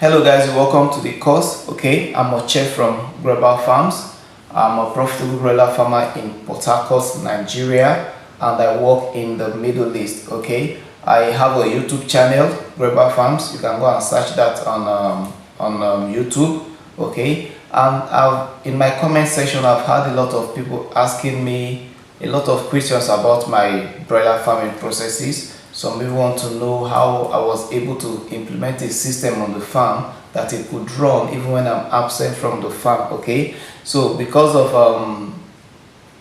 Hello guys, welcome to the course. Okay, I'm a chef from Broiler Farms. I'm a profitable broiler farmer in Port Harcourt, Nigeria, and I work in the Middle East. Okay, I have a YouTube channel, Broiler Farms. You can go and search that on YouTube. Okay, and in my comment section I've had a lot of people asking me a lot of questions about my broiler farming processes. Some people want to know how I was able to implement a system on the farm that it could run even when I'm absent from the farm. Okay, so because of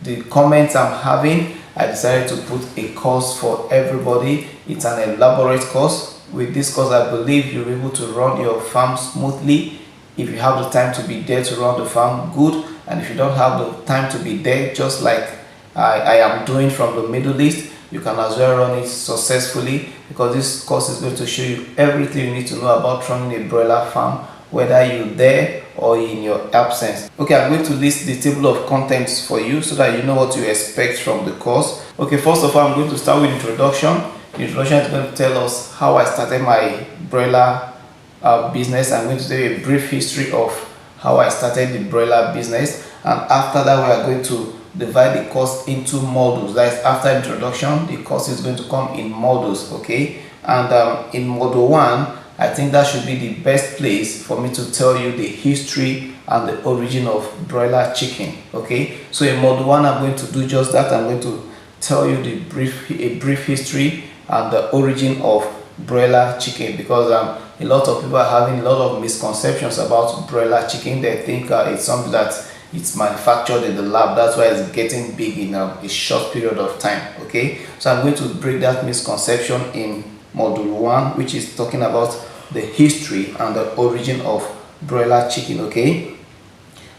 the comments I'm having, I decided to put a course for everybody. It's an elaborate course. With this course, I believe you'll be able to run your farm smoothly. If you have the time to be there to run the farm, good. And if you don't have the time to be there, just like I am doing from the Middle East, you can as well run it successfully, because this course is going to show you everything you need to know about running a broiler farm, whether you're there or in your absence. Okay, I'm going to list the table of contents for you so that you know what to expect from the course. Okay, first of all, I'm going to start with introduction. The introduction is going to tell us how I started my broiler business. I'm going to tell you a brief history of how I started the broiler business, and after that we are going to divide the course into modules. That is, after introduction, the course is going to come in modules. Okay, and in module 1, I think that should be the best place for me to tell you the history and the origin of broiler chicken. Okay, so in module 1 I'm going to do just that. I'm going to tell you a brief history and the origin of broiler chicken, because a lot of people are having a lot of misconceptions about broiler chicken. They think it's something that it's manufactured in the lab, that's why it's getting big in a short period of time. Okay, so I'm going to break that misconception in module 1, which is talking about the history and the origin of broiler chicken. Okay,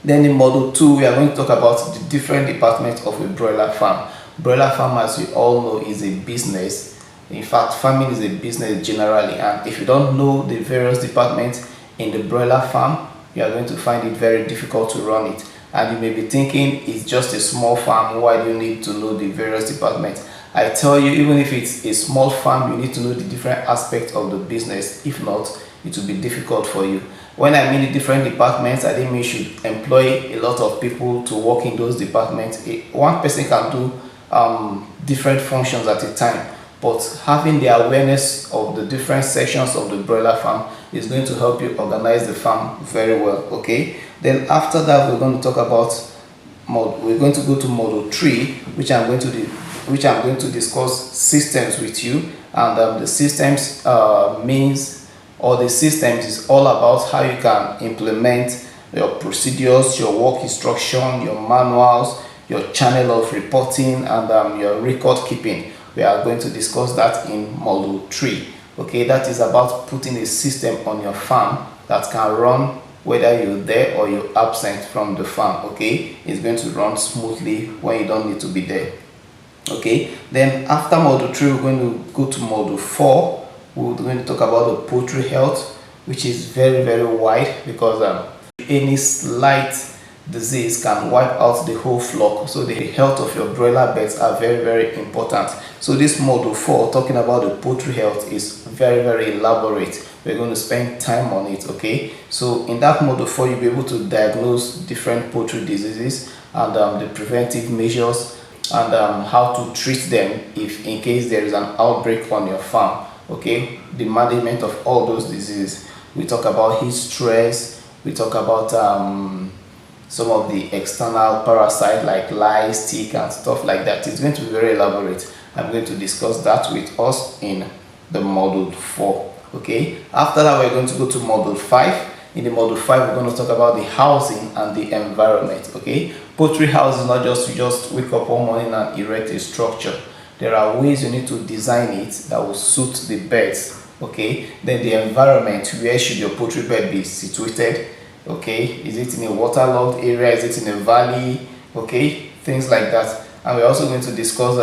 then in module 2 we are going to talk about the different departments of a broiler farm. Broiler farm, as you all know, is a business. In fact, farming is a business generally, and if you don't know the various departments in the broiler farm, you are going to find it very difficult to run it. And you may be thinking, it's just a small farm, why do you need to know the various departments? I tell you, even if it's a small farm, you need to know the different aspects of the business. If not, it will be difficult for you. When I mean the different departments, I didn't mean you should employ a lot of people to work in those departments. One person can do different functions at a time, but having the awareness of the different sections of the broiler farm is going to help you organize the farm very well. Okay, then after that we're going to talk about we're going to go to module 3, which I'm going to discuss systems with you. And the systems the systems is all about how you can implement your procedures, your work instruction, your manuals, your channel of reporting, and your record keeping. We are going to discuss that in module 3. Okay, that is about putting a system on your farm that can run whether you're there or you're absent from the farm. Okay, it's going to run smoothly when you don't need to be there. Okay, then after module 3 we're going to go to module 4. We're going to talk about the poultry health, which is very wide, because any slight disease can wipe out the whole flock. So the health of your broiler beds are very important. So this module 4, talking about the poultry health, is very elaborate. We're going to spend time on it. Okay, so in that module 4 you'll be able to diagnose different poultry diseases, and the preventive measures, and how to treat them if in case there is an outbreak on your farm. Okay, the management of all those diseases. We talk about heat stress, we talk about some of the external parasites like lice, tick, and stuff like that. It's going to be very elaborate. I'm going to discuss that with us in the module 4. Okay, after that we're going to go to module 5. In the module 5 we're going to talk about the housing and the environment. Okay, poultry house is not just you just wake up one morning and erect a structure. There are ways you need to design it that will suit the birds. Okay, then the environment, where should your poultry bed be situated? Okay, is it in a waterlogged area, is it in a valley? Okay, things like that. And we're also going to discuss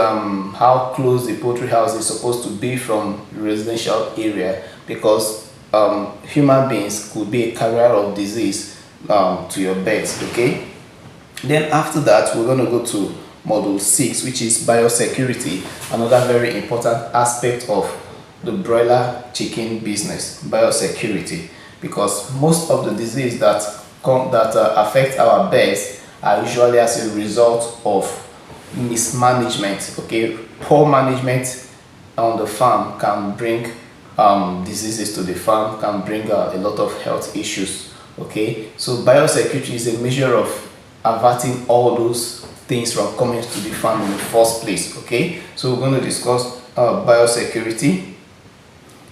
how close the poultry house is supposed to be from the residential area, because human beings could be a carrier of disease to your beds. Okay, then after that we're going to go to module 6, which is biosecurity, another very important aspect of the broiler chicken business. Biosecurity, because most of the disease that affect our birds are usually as a result of mismanagement. Okay, poor management on the farm can bring diseases to the farm, can bring a lot of health issues. Okay, so biosecurity is a measure of averting all those things from coming to the farm in the first place. Okay, so we're going to discuss biosecurity.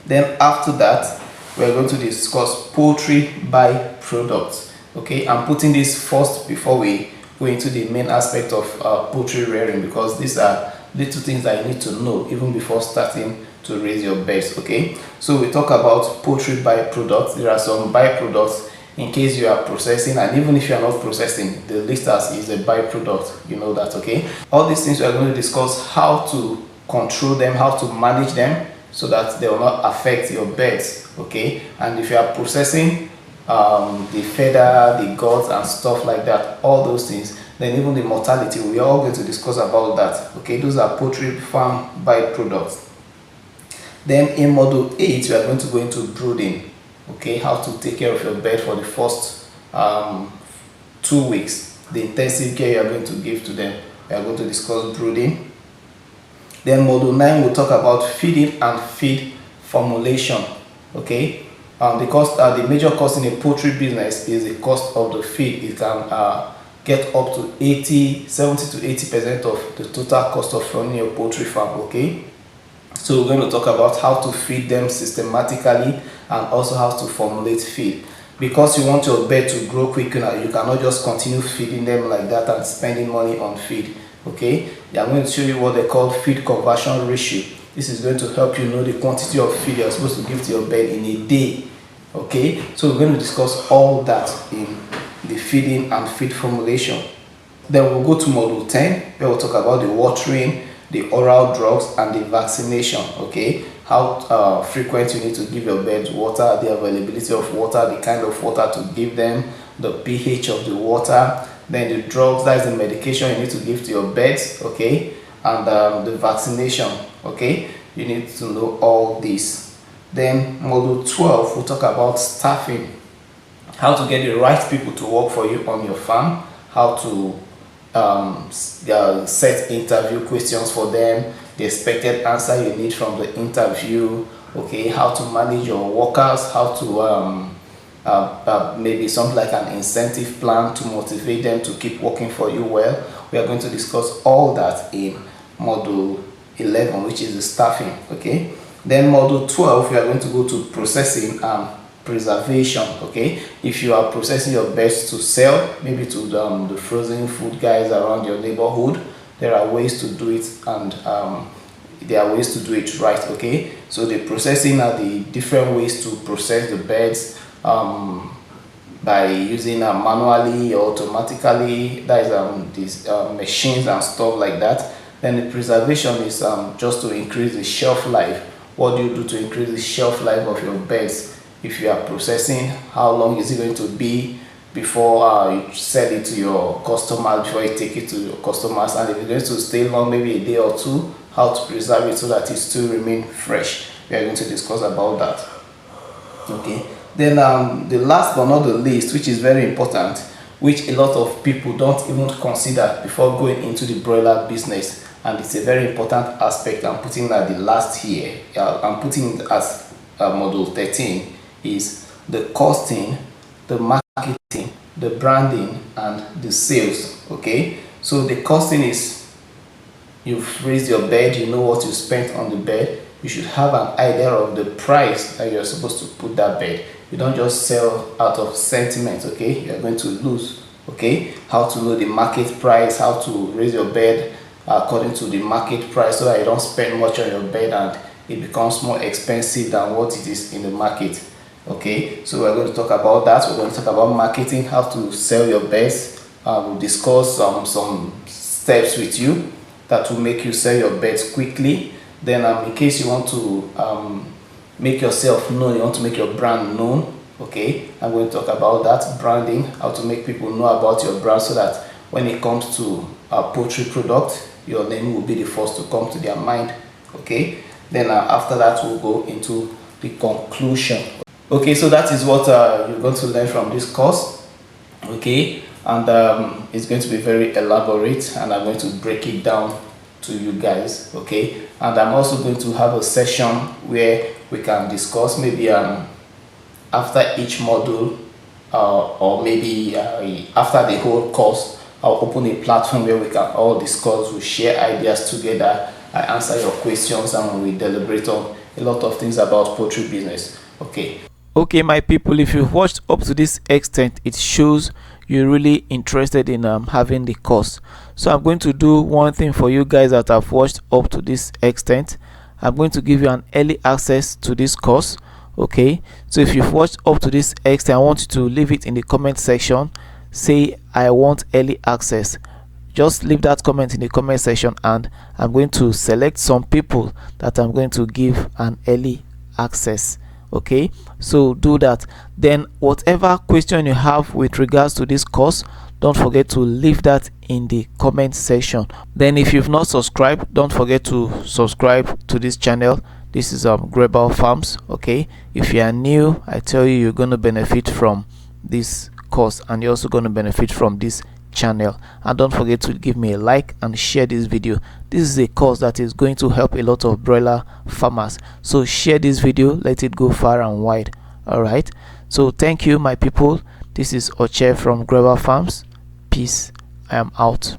Then after that, we're going to discuss poultry byproducts. Okay, I'm putting this first before we go into the main aspect of poultry rearing, because these are little things that you need to know even before starting to raise your birds. Okay, so we talk about poultry byproducts. There are some byproducts in case you are processing, and even if you are not processing, the list as is a byproduct, you know that. Okay, all these things we are going to discuss how to control them, how to manage them so that they will not affect your birds. Okay, and if you are processing the feather, the guts and stuff like that, all those things, then even the mortality, we are all going to discuss about that. Okay, those are poultry farm byproducts. Then in module 8 we are going to go into brooding. Okay, how to take care of your bird for the first 2 weeks, the intensive care you are going to give to them. We are going to discuss brooding. Then module 9 will talk about feeding and feed formulation. Okay, the major cost in a poultry business is the cost of the feed. It can get up to 70 to 80% of the total cost of running your poultry farm. Okay, so we're going to talk about how to feed them systematically and also how to formulate feed, because you want your bird to grow quick. You cannot just continue feeding them like that and spending money on feed. Okay, I'm going to show you what they call feed conversion ratio. This is going to help you know the quantity of feed you're supposed to give to your bird in a day. Okay, so we're going to discuss all that in the feeding and feed formulation. Then we'll go to module 10 where we'll talk about the watering, the oral drugs and the vaccination. Okay, how frequent you need to give your birds water, the availability of water, the kind of water to give them, the pH of the water, then the drugs, that is the medication you need to give to your birds. Okay, and the vaccination. Okay, you need to know all this. Then module 12 we'll talk about staffing, how to get the right people to work for you on your farm, how to set interview questions for them, the expected answer you need from the interview. Okay, how to manage your workers, how to maybe something like an incentive plan to motivate them to keep working for you well. We are going to discuss all that in module 11, which is the staffing. Okay, then module 12 we are going to go to processing and preservation. Okay, if you are processing your birds to sell, maybe to the frozen food guys around your neighborhood, there are ways to do it, and there are ways to do it right. Okay, so the processing are the different ways to process the birds by using manually or automatically, that is these machines and stuff like that. Then the preservation is just to increase the shelf life. What do you do to increase the shelf life of your birds? If you are processing, how long is it going to be before you sell it to your customers, before you take it to your customers? And if it's going to stay long, maybe a day or two, how to preserve it so that it still remain fresh. We are going to discuss about that. Okay, then the last but not the least, which is very important, which a lot of people don't even consider before going into the broiler business, and it's a very important aspect. I'm putting at the last here. I'm putting it as module 13, is the costing, the marketing, the branding and the sales. Okay, so the costing is, you've raised your bird, you know what you spent on the bird, you should have an idea of the price that you're supposed to put that bird. You don't just sell out of sentiment. Okay, you're going to lose. Okay, how to know the market price, how to raise your bird according to the market price so that you don't spend much on your bird and it becomes more expensive than what it is in the market. Okay, so we're going to talk about that. We're going to talk about marketing, how to sell your birds. We'll discuss some steps with you that will make you sell your birds quickly. Then in case you want to make yourself known, you want to make your brand known. Okay, I'm going to talk about that, branding, how to make people know about your brand so that when it comes to a poultry product, your name will be the first to come to their mind. Okay, then after that we'll go into the conclusion. Okay, so that is what you're going to learn from this course. Okay, and it's going to be very elaborate, and I'm going to break it down to you guys. Okay, and I'm also going to have a session where we can discuss maybe after each module, or maybe after the whole course. I'll open a platform where we can all discuss, we share ideas together, I answer your questions, and we deliberate on a lot of things about poultry business. Okay, my people, if you've watched up to this extent, it shows you're really interested in having the course. So I'm going to do one thing for you guys that have watched up to this extent. I'm going to give you an early access to this course. Okay, so if you've watched up to this extent, I want you to leave it in the comment section. Say I want early access. Just leave that comment in the comment section, and I'm going to select some people that I'm going to give an early access. Okay, so do that. Then whatever question you have with regards to this course, don't forget to leave that in the comment section. Then if you've not subscribed, don't forget to subscribe to this channel. This is Global Farms. Okay, if you are new, I tell you, you're going to benefit from this course, and you're also going to benefit from this channel. And don't forget to give me a like and share this video. This is a course that is going to help a lot of broiler farmers, so share this video, let it go far and wide. All right, so thank you, my people. This is Oche from Global Farms. Peace. I am out.